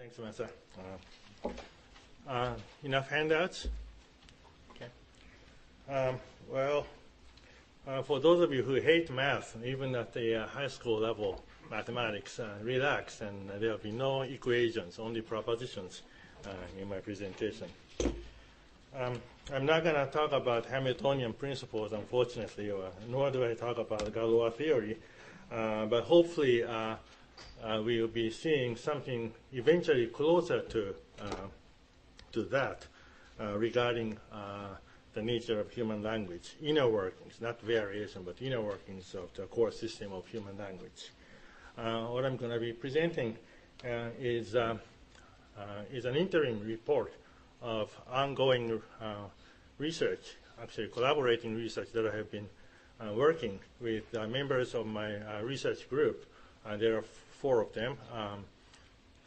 Thanks, Samantha. Enough handouts? Okay. For those of you who hate math, even at the high school level mathematics, relax, and there will be no equations, only propositions in my presentation. I'm not going to talk about Hamiltonian principles, unfortunately, nor do I talk about Galois theory, but hopefully we will be seeing something eventually closer to that regarding the nature of human language, inner workings, not variation, but inner workings of the core system of human language. What I'm going to be presenting is an interim report of ongoing research, actually collaborating research that I have been working with members of my research group. There are 4 of them,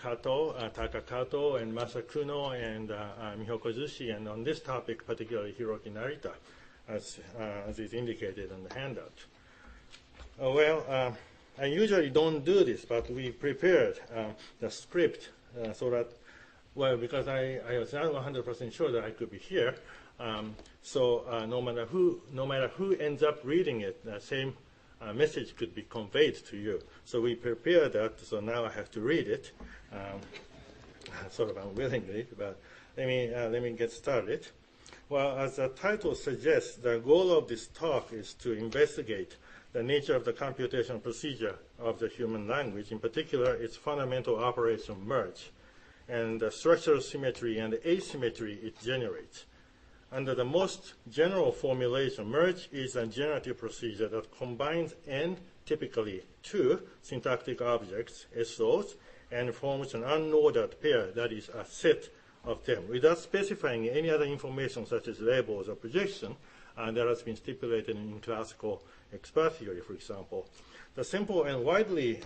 Kato, Taka Kato, and Masa Kuno, and Mihoko Zushi, and on this topic, particularly Hiroki Narita, as is indicated on the handout. I usually don't do this, but we prepared the script so that, because I was not 100% sure that I could be here, so no matter who ends up reading it, the same message could be conveyed to you. So we prepared that, so now I have to read it, sort of unwillingly, but let me get started. Well, as the title suggests, the goal of this talk is to investigate the nature of the computational procedure of the human language, in particular its fundamental operation merge, and the structural symmetry and asymmetry it generates. Under the most general formulation, merge is a generative procedure that combines n, typically 2, syntactic objects, SOs, and forms an unordered pair, that is, a set of them, without specifying any other information such as labels or projection that has been stipulated in classical expert theory, for example. The simple and widely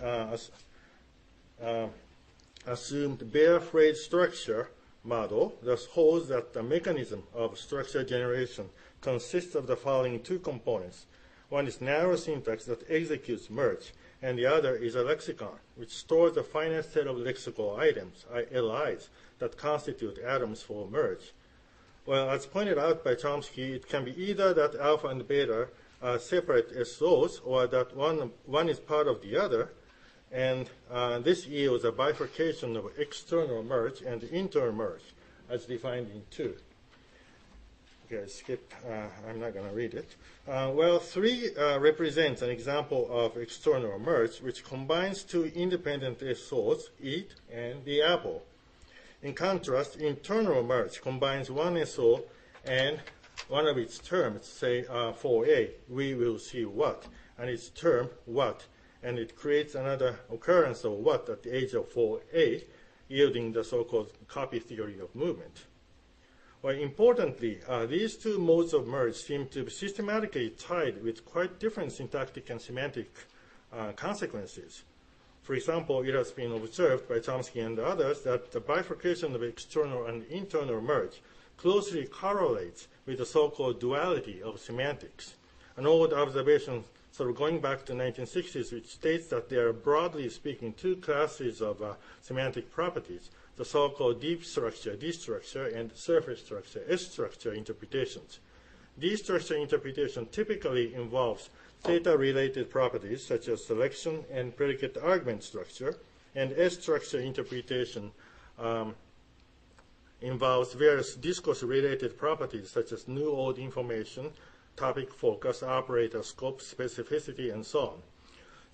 assumed bare phrase structure model thus holds that the mechanism of structure generation consists of the following 2 components. One is narrow syntax that executes merge, and the other is a lexicon, which stores a finite set of lexical items, LIs, that constitute atoms for merge. Well, as pointed out by Chomsky, it can be either that alpha and beta are separate SOs, or that one is part of the other, and this yields a bifurcation of external merge and internal merge, as defined in 2. Okay, skip. I'm not going to read it. 3 represents an example of external merge, which combines 2 independent SOs, eat and the apple. In contrast, internal merge combines 1 SO and one of its terms, say for A, we will see what, and its term what, and it creates another occurrence of what at the age of 4A, yielding the so-called copy theory of movement. Well, importantly, these 2 modes of merge seem to be systematically tied with quite different syntactic and semantic consequences. For example, it has been observed by Chomsky and others that the bifurcation of external and internal merge closely correlates with the so-called duality of semantics. An old observation sort of going back to the 1960s, which states that there are, broadly speaking, 2 classes of semantic properties, the so-called deep structure, D structure, and surface structure, S structure interpretations. D structure interpretation typically involves theta-related properties, such as selection and predicate argument structure, and S structure interpretation involves various discourse-related properties, such as new-old information, topic focus, operator scope, specificity, and so on.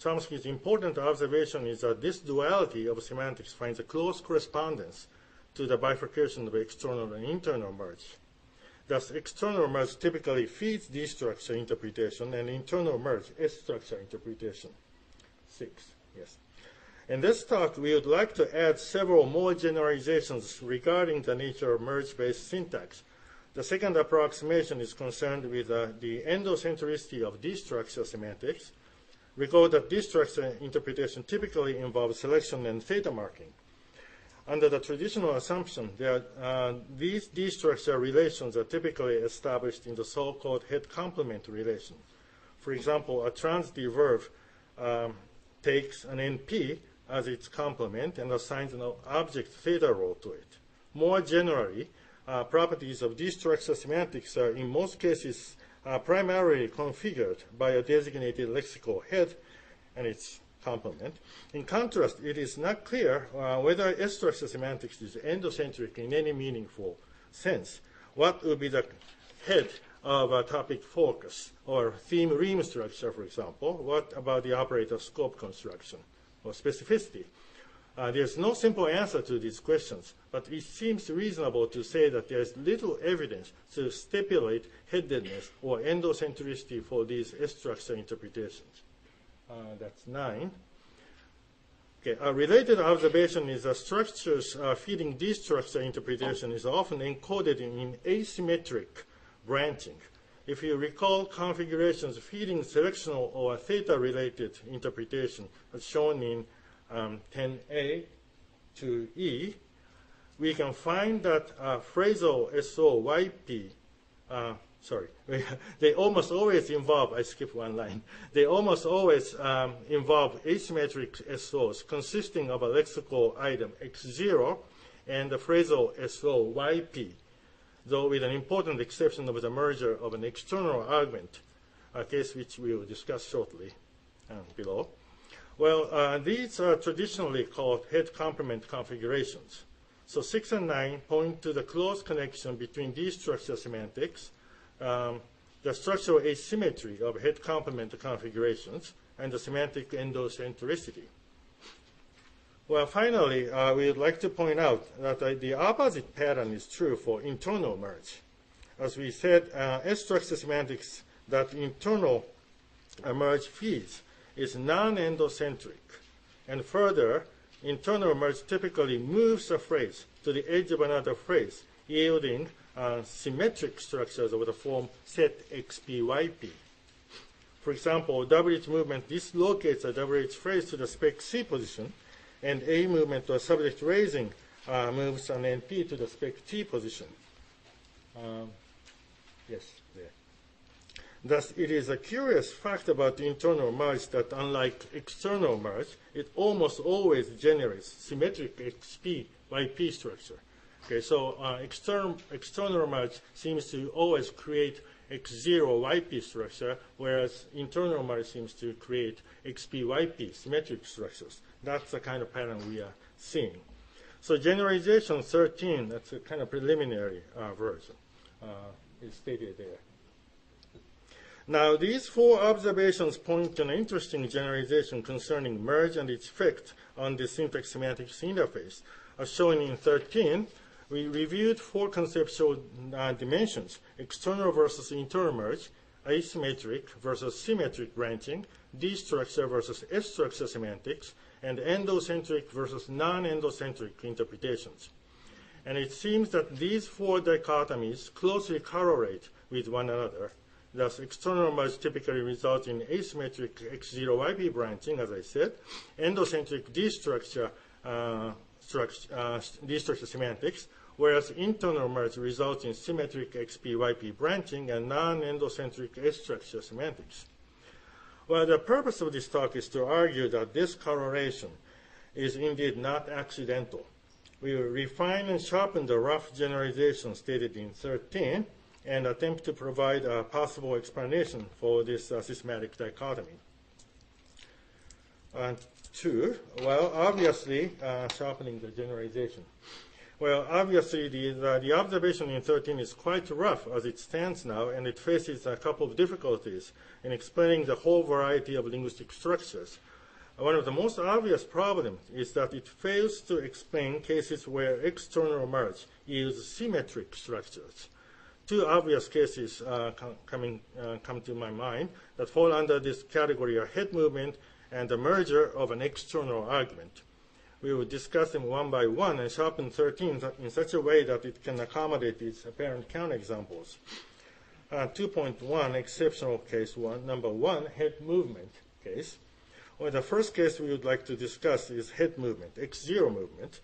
Chomsky's important observation is that this duality of semantics finds a close correspondence to the bifurcation of external and internal merge. Thus, external merge typically feeds D structure interpretation, and internal merge S structure interpretation. 6, yes. In this talk, we would like to add several more generalizations regarding the nature of merge-based syntax. The second approximation is concerned with the endocentricity of D structure semantics. Recall that D structure interpretation typically involves selection and theta marking. Under the traditional assumption, these D structure relations are typically established in the so-called head complement relation. For example, a transitive verb takes an NP as its complement and assigns an object theta role to it. More generally, properties of destructure semantics are in most cases primarily configured by a designated lexical head and its complement. In contrast, it is not clear whether S-structure semantics is endocentric in any meaningful sense. What would be the head of a topic focus or theme ream structure, for example? What about the operator scope construction or specificity? There's no simple answer to these questions, but it seems reasonable to say that there's little evidence to stipulate headedness or endocentricity for these S-structure interpretations. That's 9. Okay, a related observation is that structures feeding destructure interpretation is often encoded in asymmetric branching. If you recall configurations feeding selectional or theta-related interpretation as shown in 10A to E, we can find that phrasal SOYP, they almost always involve, I skipped one line, they almost always involve asymmetric SOs consisting of a lexical item X0 and the phrasal SOYP, though with an important exception of the merger of an external argument, a case which we will discuss shortly below. Well, these are traditionally called head complement configurations. So 6 and 9 point to the close connection between destructure semantics, the structural asymmetry of head complement configurations, and the semantic endocentricity. Well, finally, we would like to point out that the opposite pattern is true for internal merge. As we said, S-structure semantics that internal merge feeds is non-endocentric. And further, internal merge typically moves a phrase to the edge of another phrase, yielding symmetric structures of the form set XPYP. For example, WH movement dislocates a WH phrase to the spec C position, and A movement or subject raising moves an NP to the spec T position. Yes, there. Thus, it is a curious fact about the internal merge that unlike external merge, it almost always generates symmetric XPYP structure. Okay, so external merge seems to always create X0YP structure, whereas internal merge seems to create XPYP symmetric structures. That's the kind of pattern we are seeing. So generalization 13, that's a kind of preliminary version, is stated there. Now, these 4 observations point to an interesting generalization concerning merge and its effect on the syntax semantics interface. As shown in 13, we reviewed 4 conceptual dimensions: external versus internal merge, asymmetric versus symmetric branching, destructure versus S-structure semantics, and endocentric versus non-endocentric interpretations. And it seems that these 4 dichotomies closely correlate with one another. Thus, external merge typically results in asymmetric X0YP branching, as I said, endocentric destructure semantics, whereas internal merge results in symmetric XPYP branching and non-endocentric S-structure semantics. Well, the purpose of this talk is to argue that this correlation is indeed not accidental. We will refine and sharpen the rough generalization stated in 13 and attempt to provide a possible explanation for this systematic dichotomy. 2, well, obviously, sharpening the generalization. Well, obviously, the observation in 13 is quite rough as it stands now, and it faces a couple of difficulties in explaining the whole variety of linguistic structures. One of the most obvious problems is that it fails to explain cases where external merge yields symmetric structures. 2 obvious cases come to my mind that fall under this category are head movement and the merger of an external argument. We will discuss them one by one and sharpen 13 in such a way that it can accommodate its apparent counterexamples. 2.1, exceptional case 1, number 1, head movement case. Well, the first case we would like to discuss is head movement, X0 movement.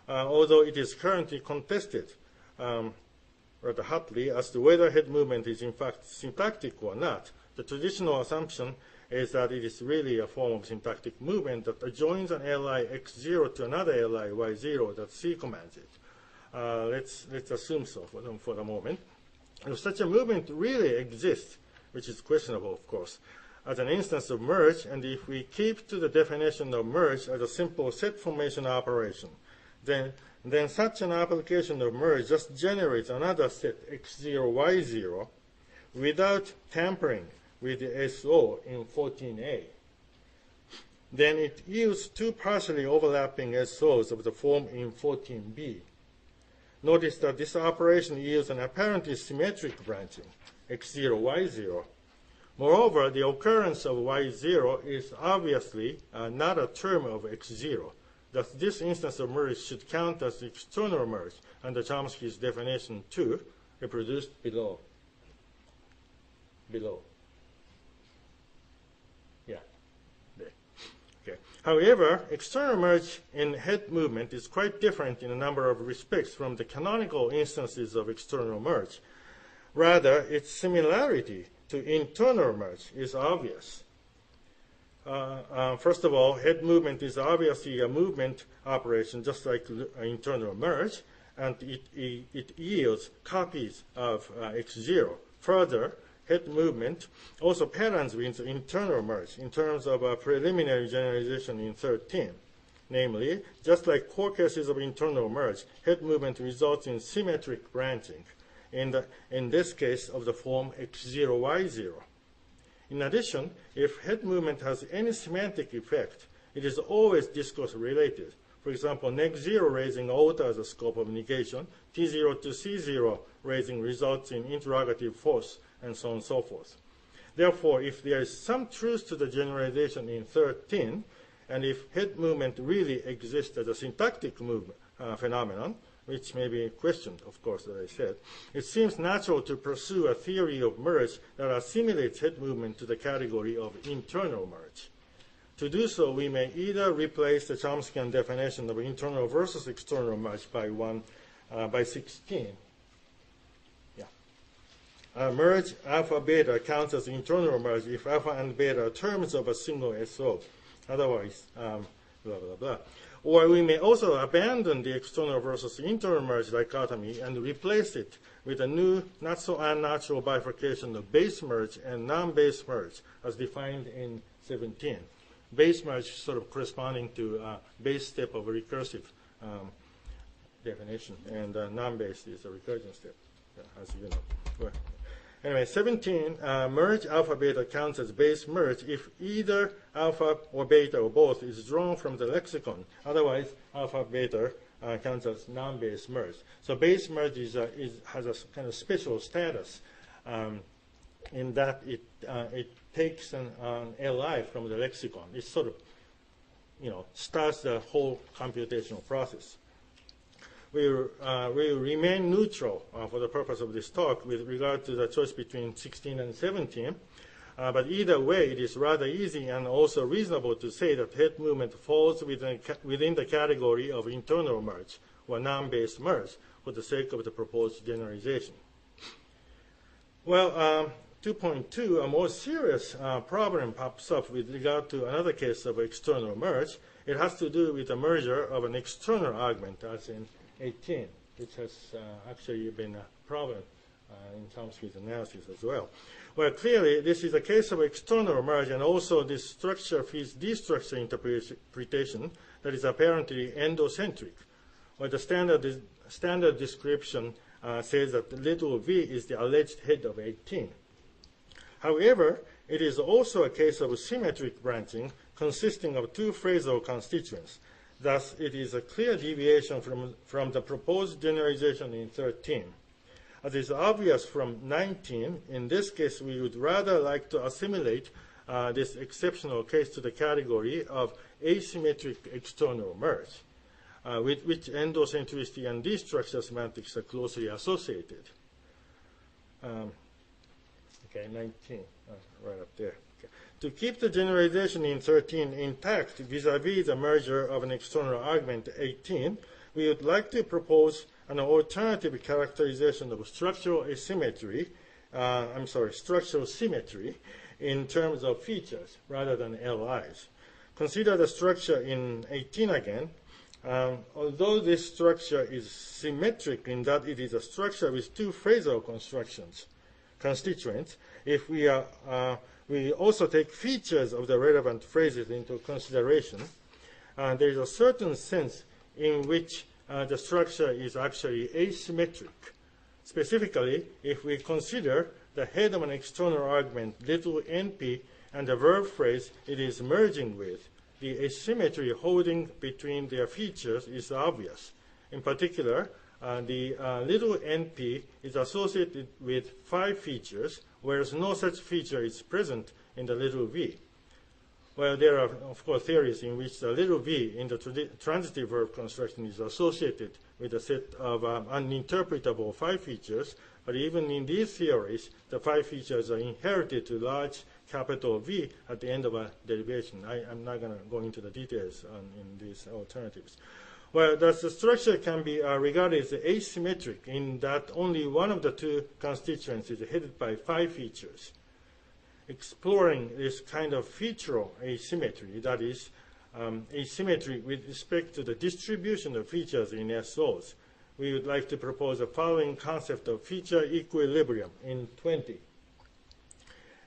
Although it is currently contested rather hotly as to whether head movement is in fact syntactic or not, The traditional assumption is that it is really a form of syntactic movement that adjoins an li x0 to another li y0 that C commands it. Let's assume so for the moment. If such a movement really exists, which is questionable, of course, as an instance of merge, and if we keep to the definition of merge as a simple set formation operation, then such an application of merge just generates another set x0, y0 without tampering with the SO in 14a. Then it yields two partially overlapping SOs of the form in 14b. Notice that this operation yields an apparently symmetric branching, x0, y0. Moreover, the occurrence of y0 is obviously not a term of x0. Thus, this instance of merge should count as external merge under Chomsky's definition 2, reproduced below. Yeah, there. Okay. However, external merge in head movement is quite different in a number of respects from the canonical instances of external merge. Rather, its similarity to internal merge is obvious. First of all, head movement is obviously a movement operation, just like internal merge, and it yields copies of x0. Further, head movement also patterns with internal merge in terms of a preliminary generalization in 13. Namely, just like core cases of internal merge, head movement results in symmetric branching, in this case of the form x0, y0. In addition, if head movement has any semantic effect, it is always discourse related. For example, neg0 raising alters the scope of negation, T0 to C0 raising results in interrogative force, and so on and so forth. Therefore, if there is some truth to the generalization in 13, and if head movement really exists as a syntactic phenomenon, which may be questioned, of course, as I said, it seems natural to pursue a theory of merge that assimilates head movement to the category of internal merge. To do so, we may either replace the Chomskyan definition of internal versus external merge by 16. Merge alpha beta counts as internal merge if alpha and beta are terms of a single SO. Otherwise, blah, blah, blah. Or we may also abandon the external versus internal merge dichotomy and replace it with a new, not so unnatural bifurcation of base merge and non-base merge, as defined in 17. Base merge sort of corresponding to base step of a recursive definition, and non-base is a recursion step, as you know. Well, anyway, 17, merge alpha beta counts as base merge if either alpha or beta or both is drawn from the lexicon. Otherwise, alpha beta counts as non-base merge. So base merge has a kind of special status in that it takes an li from the lexicon. It sort of, starts the whole computational process. We will remain neutral for the purpose of this talk with regard to the choice between 16 and 17. But either way, it is rather easy and also reasonable to say that head movement falls within the category of internal merge or non-base merge for the sake of the proposed generalization. Well, 2.2, a more serious problem pops up with regard to another case of external merge. It has to do with the merger of an external argument, as in 18, which has actually been a problem in Chomsky's analysis as well. Well, clearly, this is a case of external merge, and also this structure fits D-structure interpretation that is apparently endocentric, where the standard description says that little v is the alleged head of 18. However, it is also a case of symmetric branching consisting of two phrasal constituents. Thus, it is a clear deviation from the proposed generalization in 13. As is obvious from 19, in this case, we would rather like to assimilate this exceptional case to the category of asymmetric external merge, with which endocentricity and D-structure semantics are closely associated. Okay, 19, right up there. To keep the generalization in 13 intact vis-a-vis the merger of an external argument 18, we would like to propose an alternative characterization of structural symmetry in terms of features rather than LIs. Consider the structure in 18 again. Although this structure is symmetric in that it is a structure with two phrasal constituents, if we also take features of the relevant phrases into consideration, there is a certain sense in which the structure is actually asymmetric. Specifically, if we consider the head of an external argument, little np, and the verb phrase it is merging with, the asymmetry holding between their features is obvious. In particular, the little np is associated with 5 features, whereas no such feature is present in the little v. Well, there are, of course, theories in which the little v in the transitive verb construction is associated with a set of uninterpretable 5 features, but even in these theories, the 5 features are inherited to large capital V at the end of a derivation. I'm not going to go into the details in these alternatives. Well, thus the structure can be regarded as asymmetric in that only one of the 2 constituents is headed by 5 features. Exploring this kind of featural asymmetry, that is, asymmetry with respect to the distribution of features in SOs, we would like to propose the following concept of feature equilibrium in 20,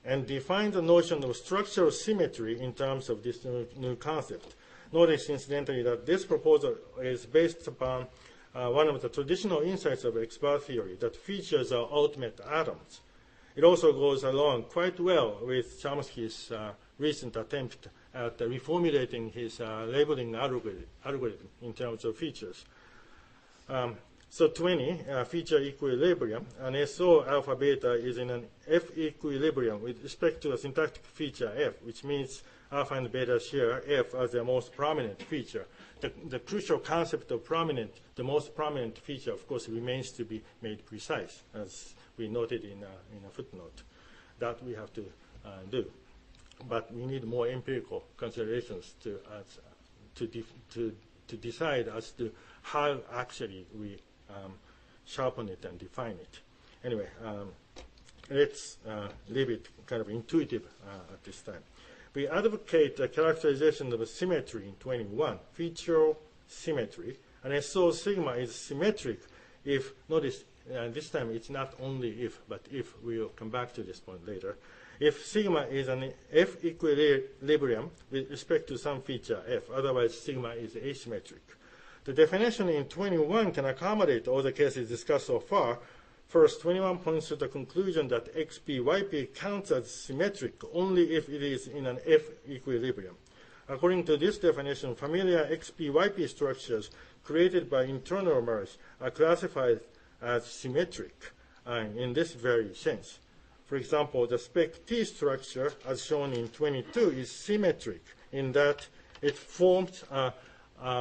and define the notion of structural symmetry in terms of this new concept. Notice, incidentally, that this proposal is based upon one of the traditional insights of expert theory, that features are ultimate atoms. It also goes along quite well with Chomsky's recent attempt at reformulating his labeling algorithm in terms of features. So 20, feature equilibrium, an SO alpha beta is in an F equilibrium with respect to a syntactic feature F, which means alpha and beta share F as their most prominent feature. The crucial concept of the most prominent feature, of course, remains to be made precise, as we noted in a footnote. That we have to do. But we need more empirical considerations to decide as to how actually we sharpen it and define it. Anyway, let's leave it kind of intuitive at this time. We advocate a characterization of a symmetry in 21, featural symmetry. And SO sigma is symmetric if, notice, this time it's not only if, but if. We will come back to this point later. If sigma is an F equilibrium with respect to some feature F, otherwise sigma is asymmetric. The definition in 21 can accommodate all the cases discussed so far. First, 21 points to the conclusion that XP, YP counts as symmetric only if it is in an F equilibrium. According to this definition, familiar XP, YP structures created by internal merge are classified as symmetric in this very sense. For example, the spec T structure, as shown in 22, is symmetric in that it forms a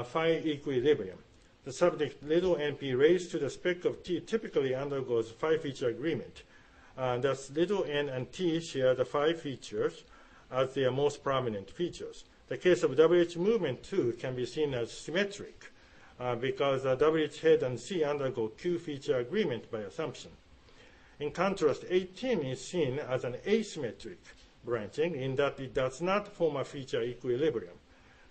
phi equilibrium. The subject little np raised to the spec of T typically undergoes phi feature agreement. Thus, little n and T share the phi features as their most prominent features. The case of WH movement, too, can be seen as symmetric because WH head and C undergo Q feature agreement by assumption. In contrast, 18 is seen as an asymmetric branching in that it does not form a feature equilibrium,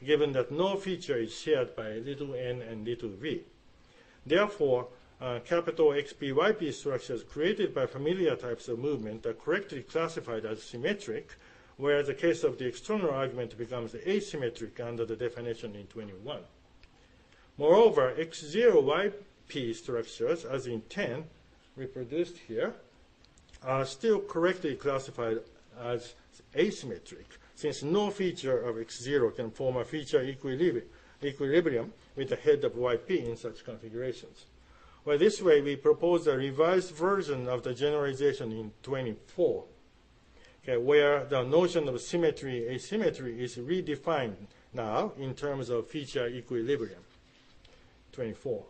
given that no feature is shared by little n and little v. Therefore, capital XPYP structures created by familiar types of movement are correctly classified as symmetric, whereas the case of the external argument becomes asymmetric under the definition in 21. Moreover, X0YP structures, as in 10, reproduced here, are still correctly classified as asymmetric, since no feature of X0 can form a feature equilibrium with the head of YP in such configurations. Well, this way we propose a revised version of the generalization in 24, where the notion of symmetry, asymmetry is redefined now in terms of feature equilibrium. 24.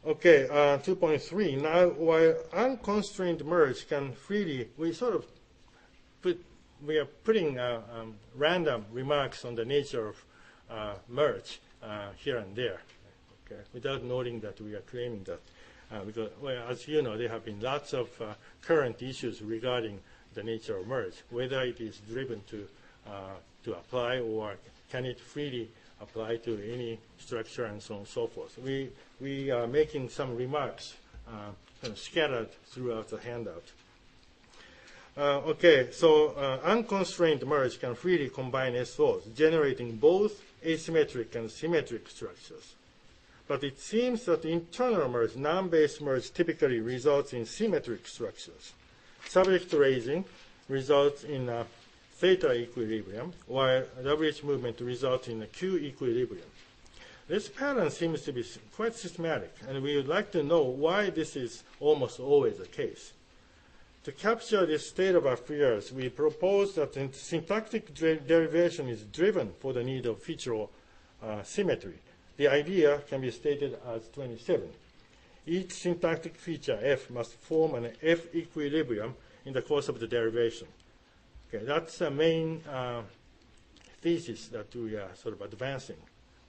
Okay, 2.3. Now, while unconstrained merge can freely, we are putting random remarks on the nature of merge here and there, okay, without noting that we are claiming that. Because, well, as you know, there have been lots of current issues regarding the nature of merge, whether it is driven to apply or can it freely apply to any structure and so on and so forth. We are making some remarks kind of scattered throughout the handout. Okay, so unconstrained merge can freely combine SOs, generating both asymmetric and symmetric structures. But it seems that internal merge, non-base merge, typically results in symmetric structures. Subject raising results in a theta equilibrium, while WH movement results in a Q equilibrium. This pattern seems to be quite systematic, and we would like to know why this is almost always the case. To capture this state of affairs, we propose that the syntactic derivation is driven for the need of featural symmetry. The idea can be stated as 27. Each syntactic feature f must form an f equilibrium in the course of the derivation. Okay, that's the main thesis that we are sort of advancing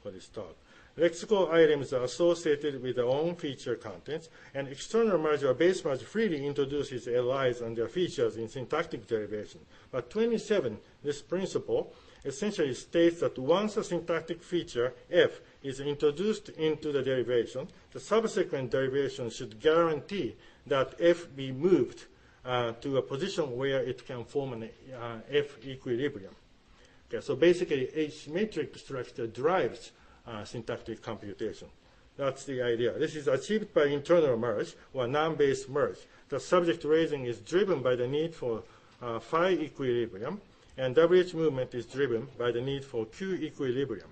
for this talk. Lexical items are associated with their own feature contents, and external merge or base merge freely introduces LIs and their features in syntactic derivation. But 27, this principle, essentially states that once a syntactic feature, f, is introduced into the derivation, the subsequent derivation should guarantee that f be moved to a position where it can form an f equilibrium. Okay, so basically, asymmetric structure drives syntactic computation. That's the idea. This is achieved by internal merge or non-base merge. The subject raising is driven by the need for phi equilibrium, and WH movement is driven by the need for Q equilibrium.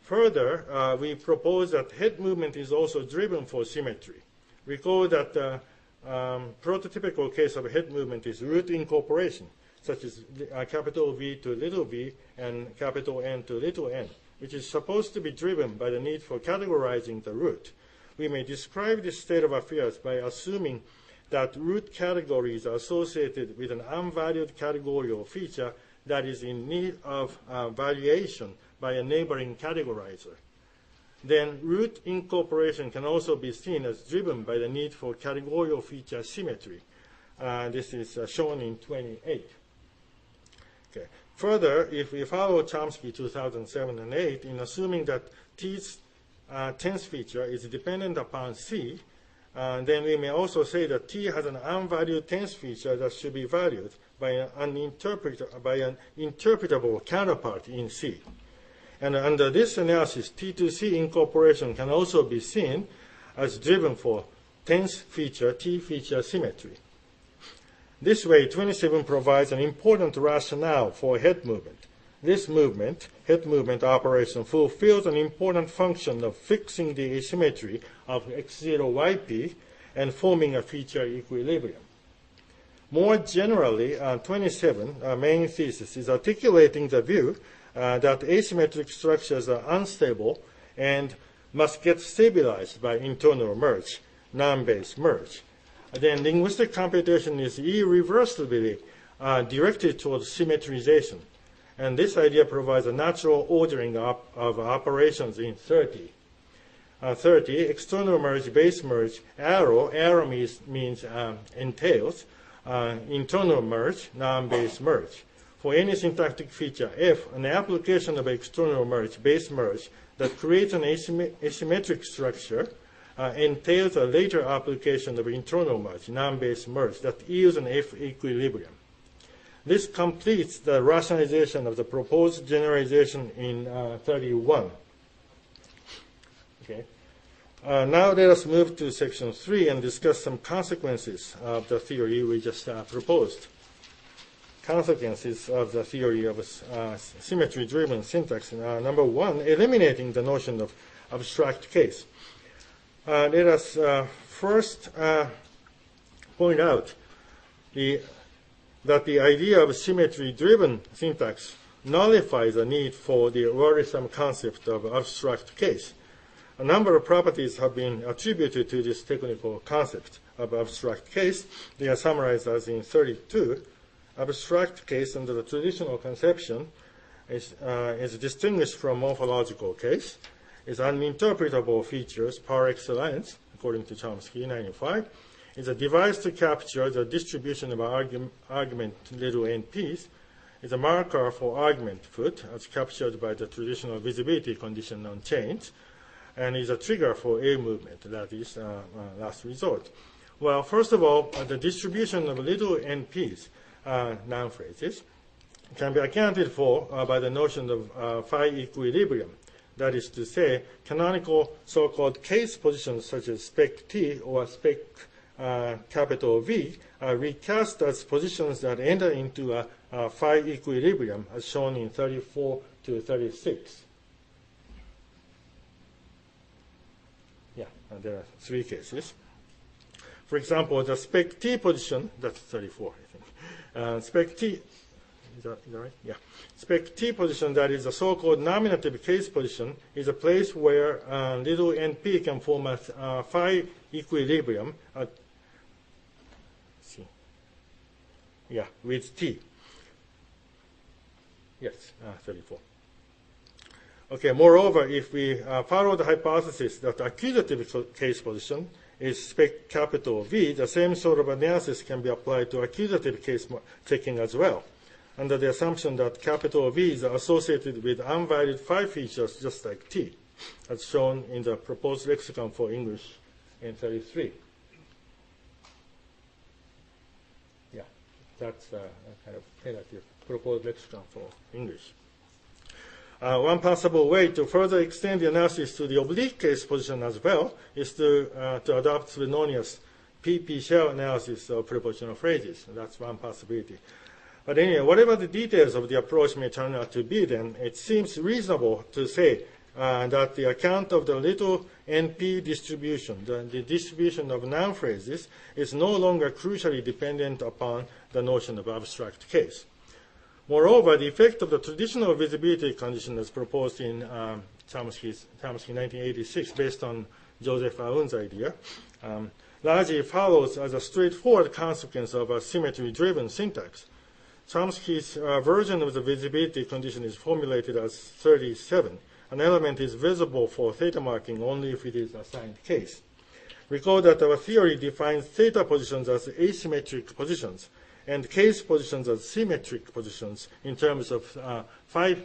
Further, we propose that head movement is also driven for symmetry. Recall that the prototypical case of head movement is root incorporation, such as capital V to little v and capital N to little n, which is supposed to be driven by the need for categorizing the root. We may describe this state of affairs by assuming that root categories are associated with an unvalued categorical feature that is in need of valuation by a neighboring categorizer. Then root incorporation can also be seen as driven by the need for categorical feature symmetry. This is shown in 28. Okay. Further, if we follow Chomsky 2007 and 8 in assuming that T's tensor feature is dependent upon C, then we may also say that T has an unvalued tensor feature that should be valued by an interpretable counterpart in C. And under this analysis, T to C incorporation can also be seen as driven for tensor feature, T feature symmetry. This way, 27 provides an important rationale for head movement. This movement, head movement operation, fulfills an important function of fixing the asymmetry of x0, yp and forming a feature equilibrium. More generally, 27, our main thesis, is articulating the view that asymmetric structures are unstable and must get stabilized by internal merge, non-base merge. Then linguistic computation is irreversibly directed towards symmetrization. And this idea provides a natural ordering of operations in 30. 30, external merge, base merge, arrow means entails, internal merge, non-base merge. For any syntactic feature f, an application of external merge, base merge, that creates an asymmetric structure entails a later application of internal merge, non-base merge, that yields an f equilibrium. This completes the rationalization of the proposed generalization in 31. Okay. Now let us move to section 3 and discuss some consequences of the theory we just proposed. Consequences of the theory of symmetry-driven syntax. Number 1, eliminating the notion of abstract case. Let us first point out that the idea of symmetry-driven syntax nullifies the need for the worrisome concept of abstract case. A number of properties have been attributed to this technical concept of abstract case. They are summarized as in 32. Abstract case under the traditional conception is distinguished from morphological case, is uninterpretable features par excellence, according to Chomsky, 95, is a device to capture the distribution of argument little np's, is a marker for argument foot as captured by the traditional visibility condition on chains, and is a trigger for A movement, that is last resort. Well, first of all, the distribution of little np's, noun phrases, can be accounted for by the notion of phi equilibrium. That is to say, canonical so-called case positions such as spec T or spec capital V are recast as positions that enter into a phi equilibrium as shown in 34 to 36. Yeah, there are three cases. For example, the spec T position, that's 34, I think. Spec T, is that right? Yeah. Spec T position, that is a so-called nominative case position, is a place where little np can form a phi equilibrium at, yeah, with T. Yes, 34. Okay, moreover, if we follow the hypothesis that accusative case position is spec capital V, the same sort of analysis can be applied to accusative case checking as well, under the assumption that capital V is associated with unvalued phi features just like T, as shown in the proposed lexicon for English in 33. Yeah, that's a kind of tentative proposed lexicon for English. One possible way to further extend the analysis to the oblique case position as well is to adopt the known as PP shell analysis of prepositional phrases. That's one possibility. But anyway, whatever the details of the approach may turn out to be, then it seems reasonable to say that the account of the little NP distribution, the distribution of noun phrases, is no longer crucially dependent upon the notion of abstract case. Moreover, the effect of the traditional visibility condition as proposed in Chomsky 1986, based on Joseph Aoun's idea, largely follows as a straightforward consequence of a symmetry-driven syntax. Chomsky's version of the visibility condition is formulated as 37. An element is visible for theta marking only if it is assigned case. Recall that our theory defines theta positions as asymmetric positions and case positions as symmetric positions in terms of phi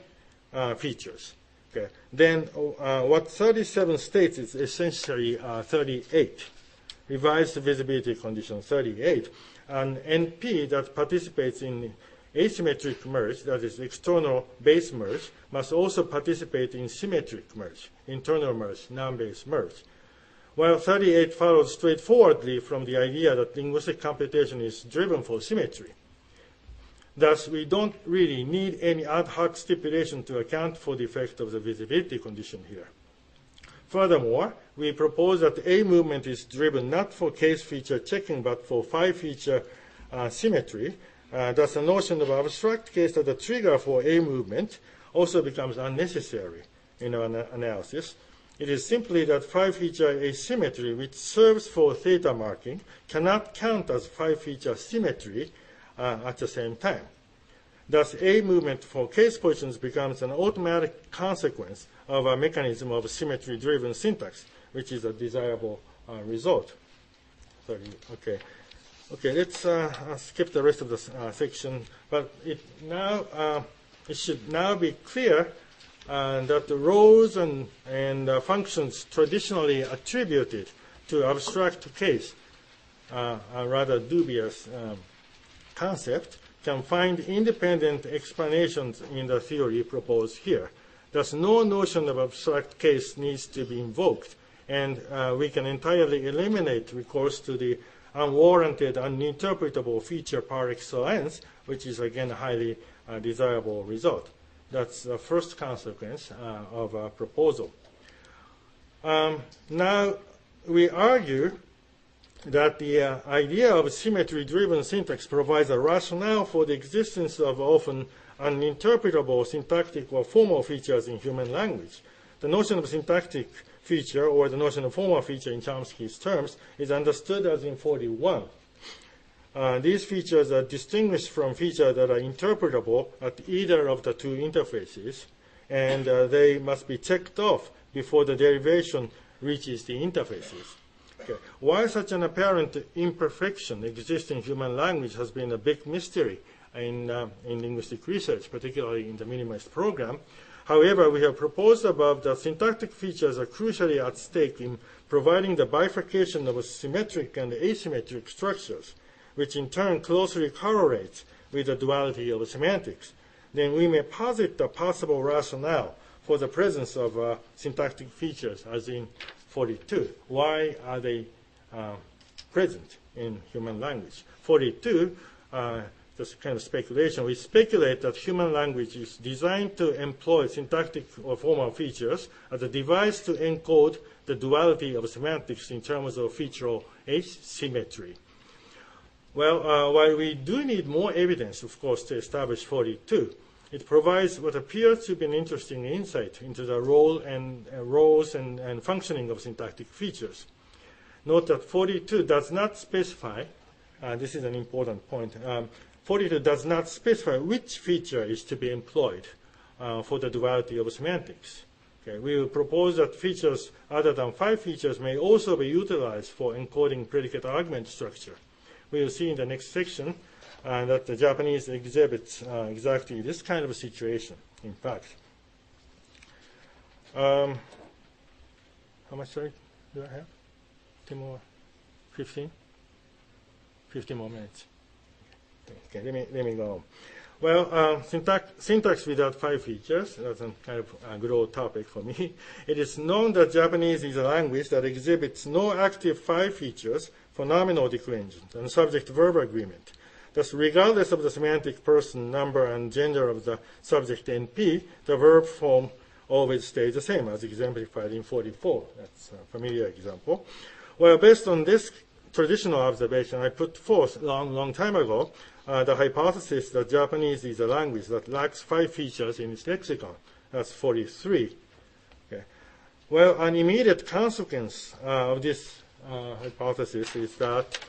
features. Okay. Then what 37 states is essentially 38. Revised visibility condition 38. An NP that participates in asymmetric merge, that is external base merge, must also participate in symmetric merge, internal merge, noun-based merge. While 38 follows straightforwardly from the idea that linguistic computation is driven for symmetry. Thus, we don't really need any ad hoc stipulation to account for the effect of the visibility condition here. Furthermore, we propose that A movement is driven not for case feature checking, but for phi feature symmetry. Thus, the notion of abstract case as a trigger for A movement also becomes unnecessary in our analysis. It is simply that phi feature asymmetry, which serves for theta marking, cannot count as phi feature symmetry at the same time. Thus, A movement for case positions becomes an automatic consequence of a mechanism of symmetry-driven syntax, which is a desirable result. Okay. Okay, let's skip the rest of the section. But it should now be clear that the roles and functions traditionally attributed to abstract case, a rather dubious concept, can find independent explanations in the theory proposed here. Thus, no notion of abstract case needs to be invoked, and we can entirely eliminate recourse to the unwarranted, uninterpretable feature par excellence, which is again a highly desirable result. That's the first consequence of our proposal. Now, we argue that the idea of symmetry-driven syntax provides a rationale for the existence of often uninterpretable syntactic or formal features in human language. The notion of syntactic feature, or the notion of formal feature in Chomsky's terms, is understood as in 41. These features are distinguished from features that are interpretable at either of the two interfaces, and they must be checked off before the derivation reaches the interfaces. Okay. Why such an apparent imperfection exists in human language has been a big mystery in linguistic research, particularly in the minimalist program. However, we have proposed above that syntactic features are crucially at stake in providing the bifurcation of symmetric and asymmetric structures, which in turn closely correlates with the duality of semantics. Then we may posit a possible rationale for the presence of syntactic features, as in 42. Why are they present in human language? 42, just kind of speculation. We speculate that human language is designed to employ syntactic or formal features as a device to encode the duality of semantics in terms of featural asymmetry. Well, while we do need more evidence, of course, to establish 42, it provides what appears to be an interesting insight into the roles and functioning of syntactic features. Note that 42 does not specify, this is an important point, 42 does not specify which feature is to be employed for the duality of semantics. Okay, we will propose that features other than 5 features may also be utilized for encoding predicate argument structure. We will see in the next section that the Japanese exhibits exactly this kind of a situation, in fact. How much time do I have? 10 more? 15? 15 more minutes. Okay, let me go on. Well, syntax without 5 features, that's a kind of a good old topic for me. It is known that Japanese is a language that exhibits no active 5 features for nominal declension and subject-verb agreement. Thus, regardless of the semantic person, number, and gender of the subject NP, the verb form always stays the same, as exemplified in 44. That's a familiar example. Well, based on this traditional observation, I put forth long time ago the hypothesis that Japanese is a language that lacks 5 features in its lexicon. That's 43. Okay. Well, an immediate consequence of this hypothesis is that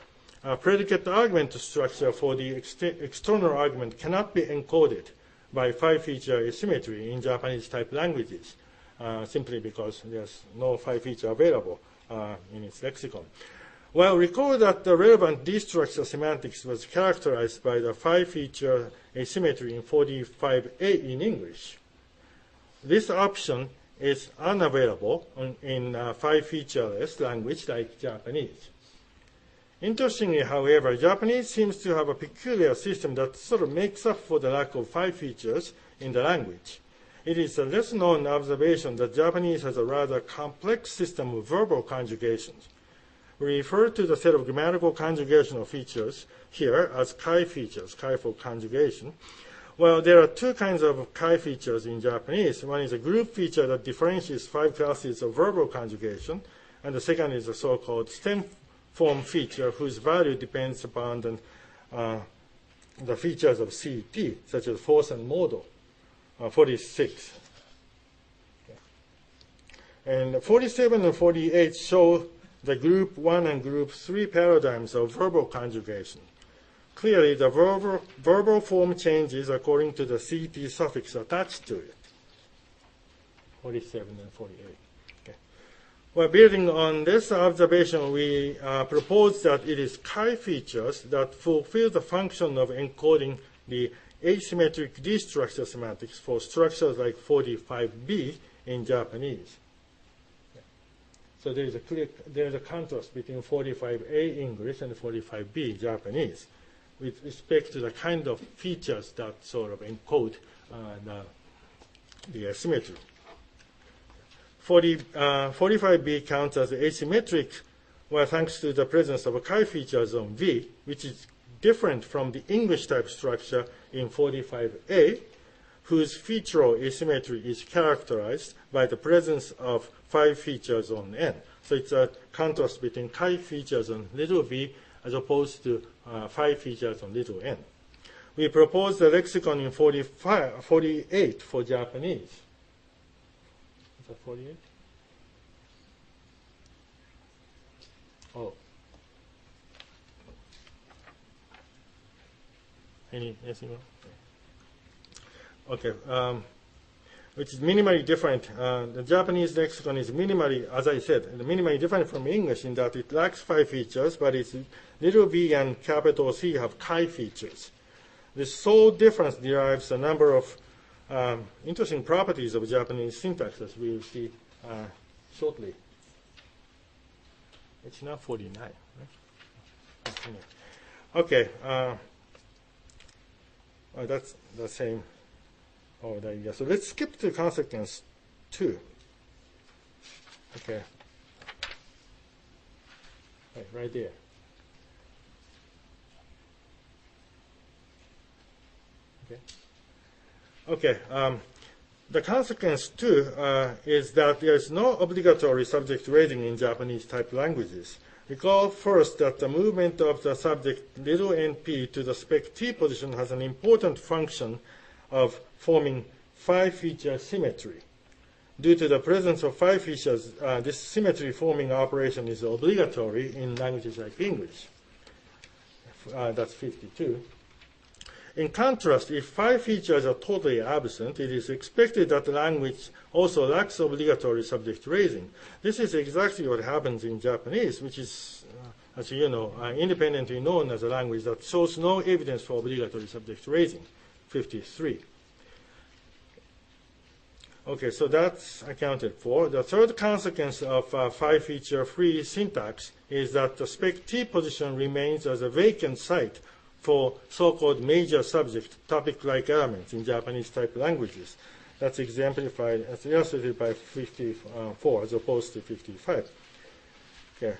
predicate argument structure for the external argument cannot be encoded by 5-feature asymmetry in Japanese type languages, simply because there's no 5-feature available in its lexicon. Well, recall that the relevant destructure semantics was characterized by the 5-feature asymmetry in 45A in English. This option is unavailable in 5-featureless language like Japanese. Interestingly, however, Japanese seems to have a peculiar system that sort of makes up for the lack of 5 features in the language. It is a less known observation that Japanese has a rather complex system of verbal conjugations. We refer to the set of grammatical conjugational features here as kai features, kai for conjugation. Well, there are 2 kinds of kai features in Japanese. One is a group feature that differentiates 5 classes of verbal conjugation, and the second is a so-called stem form feature whose value depends upon the features of CT, such as force and modal, 46. Okay. And 47 and 48 show the group 1 and group 3 paradigms of verbal conjugation. Clearly, the verbal form changes according to the CT suffix attached to it. 47 and 48. Okay. Well, building on this observation, we propose that it is kai features that fulfill the function of encoding the asymmetric destructure semantics for structures like 45B in Japanese. So there is a contrast between 45A English and 45B Japanese with respect to the kind of features that sort of encode the asymmetry. 45B counts as asymmetric, well, thanks to the presence of a chi feature zone V, which is different from the English type structure in 45A, whose featural asymmetry is characterized by the presence of 5 features on N. So it's a contrast between chi features on little v as opposed to 5 features on little n. We propose the lexicon in 48 for Japanese. Is that 48? Oh. Anything else? Okay. which is minimally different. The Japanese lexicon is minimally, as I said, minimally different from English in that it lacks 5 features, but its little b and capital C have chi features. This sole difference derives a number of interesting properties of Japanese syntax, as we will see shortly. It's now 49, right? Okay, that's the same. Oh, there you go. So let's skip to consequence 2. Okay. Right there. Okay. The consequence 2 is that there is no obligatory subject raising in Japanese type languages. Recall first that the movement of the subject little np to the spec t position has an important function of forming 5-feature symmetry. Due to the presence of 5 features, this symmetry forming operation is obligatory in languages like English. That's 52. In contrast, if 5 features are totally absent, it is expected that the language also lacks obligatory subject raising. This is exactly what happens in Japanese, which is, as you know, independently known as a language that shows no evidence for obligatory subject raising, 53. Okay, so that's accounted for. The third consequence of 5-feature free syntax is that the spec T position remains as a vacant site for so-called major subject topic-like elements in Japanese type languages. That's exemplified, as illustrated by 54 as opposed to 55. Okay.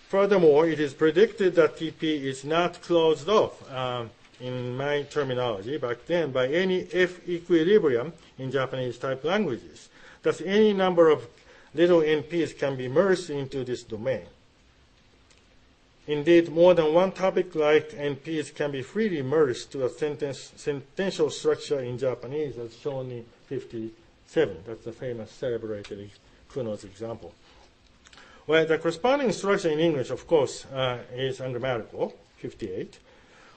Furthermore, it is predicted that TP is not closed off, in my terminology back then, by any F equilibrium in Japanese type languages. Thus, any number of little np's can be merged into this domain. Indeed, more than one topic-like np's can be freely merged to a sentential structure in Japanese, as shown in 57. That's the famous celebrated Kuno's example. Well, the corresponding structure in English, of course, is ungrammatical, 58.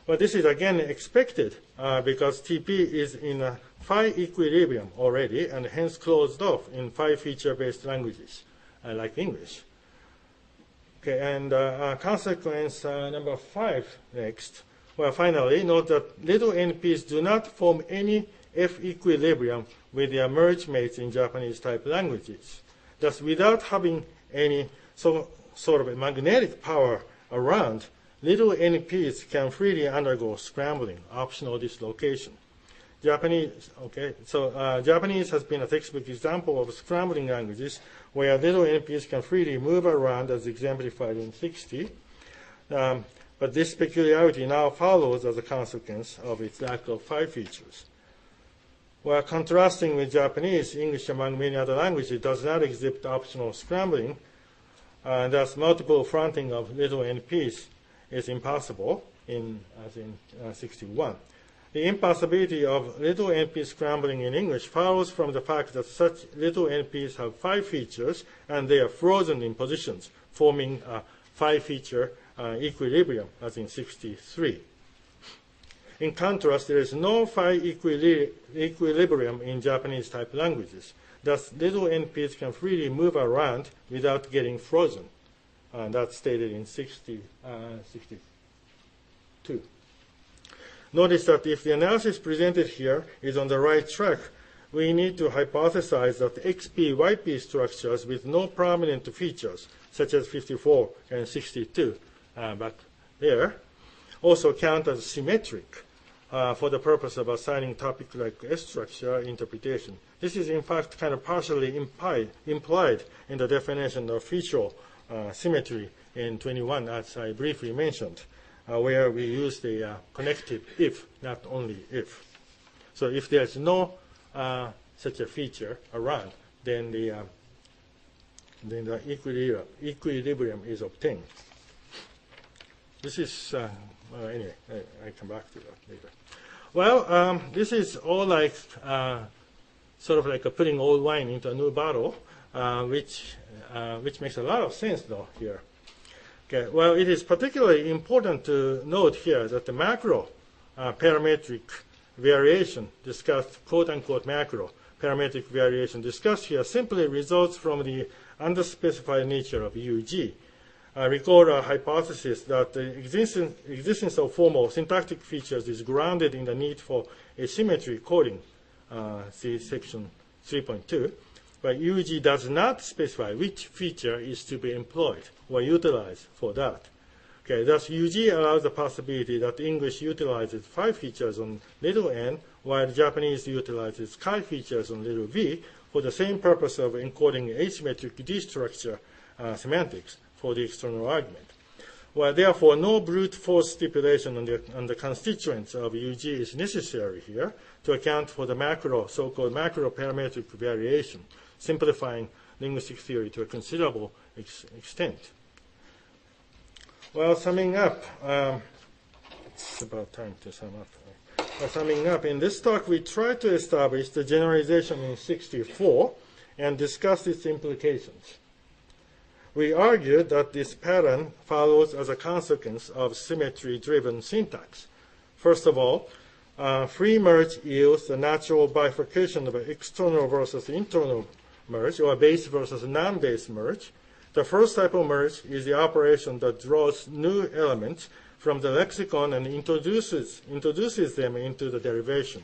But this is again expected because TP is in a phi equilibrium already and hence closed off in 5 feature-based languages like English. Okay, and consequence number 5 next. Well, finally, note that little np's do not form any F equilibrium with their merge mates in Japanese type languages. Thus, without having any sort of a magnetic power around, little np's can freely undergo scrambling, optional dislocation. Japanese has been a textbook example of scrambling languages where little np's can freely move around, as exemplified in 60. But this peculiarity now follows as a consequence of its lack of 5 features. While contrasting with Japanese, English, among many other languages, does not exhibit optional scrambling, and thus multiple fronting of little np's is impossible, as in 61. The impossibility of little np scrambling in English follows from the fact that such little np's have 5 features and they are frozen in positions, forming a 5-feature equilibrium, as in 63. In contrast, there is no phi equilibrium in Japanese type languages. Thus, little np's can freely move around without getting frozen. And that's stated in 62. Notice that if the analysis presented here is on the right track, we need to hypothesize that XP, YP structures with no prominent features, such as 54 and 62 back there, also count as symmetric for the purpose of assigning topic-like S-structure interpretation. This is, in fact, kind of partially implied in the definition of feature symmetry in 21, as I briefly mentioned, where we use the connective if, not only if. So if there's no such a feature around, then the equilibrium is obtained. This is, anyway, I come back to that later. Well, this is all like, sort of like putting old wine into a new bottle, which makes a lot of sense, though, here. Okay, well, it is particularly important to note here that the macro parametric variation discussed, quote-unquote macro parametric variation discussed here, simply results from the underspecified nature of UG. Recall our hypothesis that the existence of formal syntactic features is grounded in the need for asymmetry coding, see section 3.2, but UG does not specify which feature is to be employed or utilized for that. Okay, thus UG allows the possibility that English utilizes phi features on little n, while Japanese utilizes chi features on little v for the same purpose of encoding asymmetric D-structure semantics for the external argument. Well, therefore, no brute force stipulation on the constituents of UG is necessary here to account for the so-called macro parametric variation, simplifying linguistic theory to a considerable extent. Well, summing up, it's about time to sum up. Summing up, in this talk, we tried to establish the generalization in 64 and discuss its implications. We argued that this pattern follows as a consequence of symmetry-driven syntax. First of all, free merge yields the natural bifurcation of external versus internal merge, or base versus non-base merge. The first type of merge is the operation that draws new elements from the lexicon and introduces them into the derivation.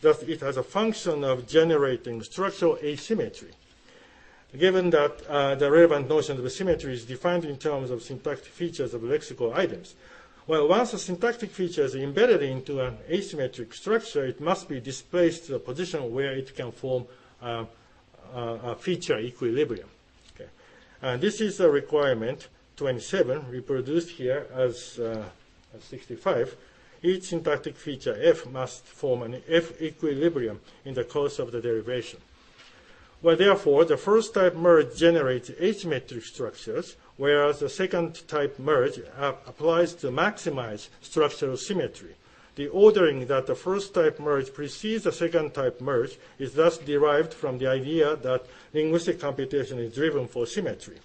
Thus, it has a function of generating structural asymmetry. Given that the relevant notion of symmetry is defined in terms of syntactic features of lexical items, well, once a syntactic feature is embedded into an asymmetric structure, it must be displaced to a position where it can form a feature equilibrium. This is a requirement 27, reproduced here as 65. Each syntactic feature f must form an f equilibrium in the course of the derivation. Well, therefore, the first type merge generates asymmetric structures, whereas the second type merge applies to maximize structural symmetry. The ordering that the first type merge precedes the second type merge is thus derived from the idea that linguistic computation is driven for symmetry.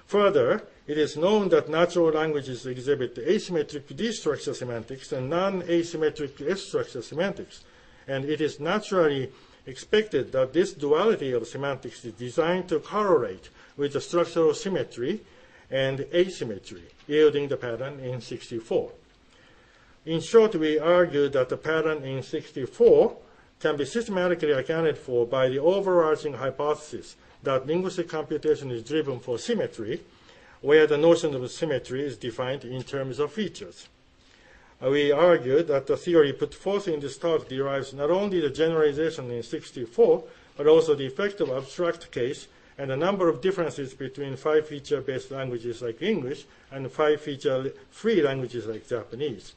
Further, it is known that natural languages exhibit asymmetric D-structure semantics and non-asymmetric S-structure semantics, and it is naturally expected that this duality of semantics is designed to correlate with the structural symmetry and asymmetry, yielding the pattern in 64. In short, we argue that the pattern in 64 can be systematically accounted for by the overarching hypothesis that linguistic computation is driven for symmetry, where the notion of symmetry is defined in terms of features. We argue that the theory put forth in this talk derives not only the generalization in 64, but also the effect of abstract case and a number of differences between 5-feature-based languages like English and 5-feature free languages like Japanese.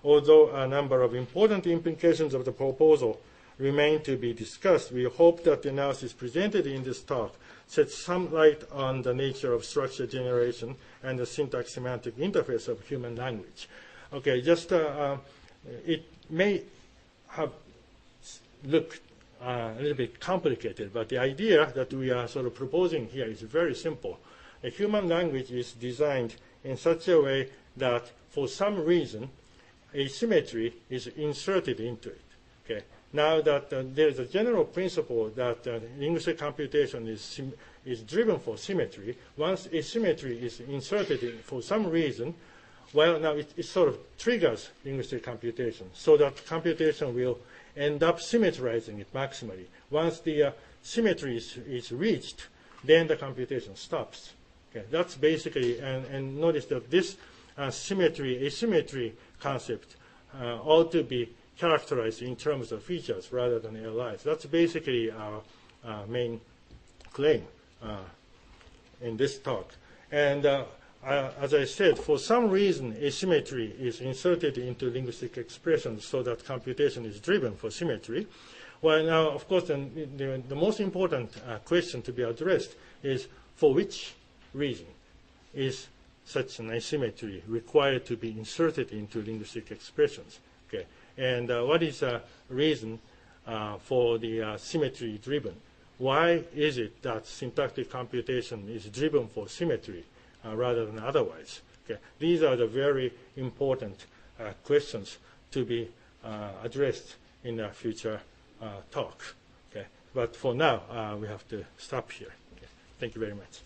Although a number of important implications of the proposal remain to be discussed, we hope that the analysis presented in this talk sheds some light on the nature of structure generation and the syntax-semantic interface of human language. Okay, just it may have looked a little bit complicated, but the idea that we are sort of proposing here is very simple. A human language is designed in such a way that for some reason asymmetry is inserted into it. Okay. Now that there is a general principle that linguistic computation is driven for symmetry, once asymmetry is inserted in for some reason, well, now it sort of triggers linguistic computation, so that computation will end up symmetrizing it maximally. Once the symmetry is reached, then the computation stops. Okay, that's basically, and notice that this asymmetry concept ought to be characterized in terms of features rather than LIs. That's basically our main claim in this talk. And as I said, for some reason, asymmetry is inserted into linguistic expressions so that computation is driven for symmetry. Well, now, of course, the most important question to be addressed is for which reason is such an asymmetry required to be inserted into linguistic expressions? Okay. And what is the reason for the symmetry driven? Why is it that syntactic computation is driven for symmetry rather than otherwise? Okay. These are the very important questions to be addressed in a future talk. Okay? But for now, we have to stop here. Okay? Thank you very much.